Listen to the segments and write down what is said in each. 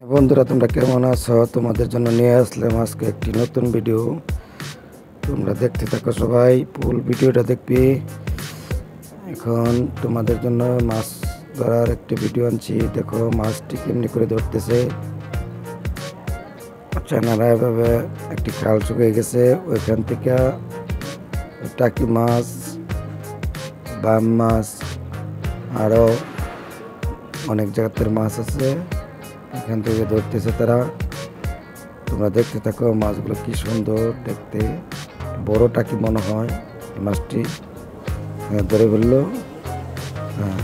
বন্ধুরা, তোমরা কেমন আছো? তোমাদের জন্য নিয়ে আসলাম আজকে একটি নতুন ভিডিও। তোমরা দেখতে থাকো, সবাই ফুল ভিডিওটা দেখবি। এখন তোমাদের জন্য মাছ ধরার একটি ভিডিও আনছি। দেখো মাছটি কেমনি করে ধরতেছে। চানারা এভাবে একটি খাল শুকিয়ে গেছে, ওইখান থেকে টাকি মাছ, বাম মাছ, আরও অনেক জায়গার মাছ আছে, এখান থেকে ধরতেছে তারা। তোমরা দেখতে থাকো, মাছগুলো কি সুন্দর দেখতে, বড় টাকি মনে হয় মাছটি। ধরে ফেললো। হ্যাঁ,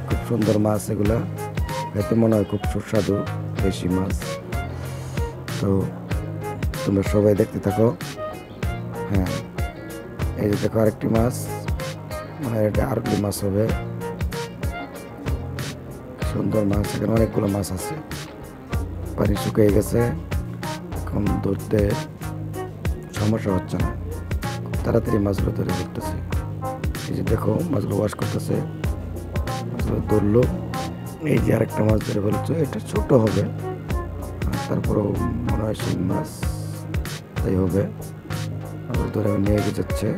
খুব সুন্দর মাছ এগুলা, খেতে মনে হয় খুব সুস্বাদু দেশি মাছ। তো তোমরা সবাই দেখতে থাকো। হ্যাঁ, এই যে দেখো আরেকটি মাছ, মানে এটা আরেকটি মাছ হবে। সুন্দর মাছ, এখানে অনেকগুলো মাছ আছে। পানি শুকিয়ে গেছে, এখন ধরতে সমস্যা হচ্ছে না, খুব তাড়াতাড়ি মাছগুলো ধরে ধরতেছে। এই যে দেখো মাছগুলো ওয়াশ করতেছে, মাছগুলো ধরলো। এই যে আরেকটা মাছ ধরে ফেলছে, এটা ছোট হবে, তারপরেও মনে হয় শিং মাছ তাই হবে। মাছগুলো ধরে নিয়ে যাচ্ছে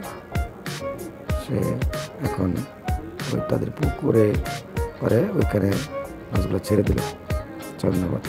সে। এখন ওই তাদের পুকুরে পরে ওইখানে মাছগুলো ছেড়ে দিল। ধন্যবাদ।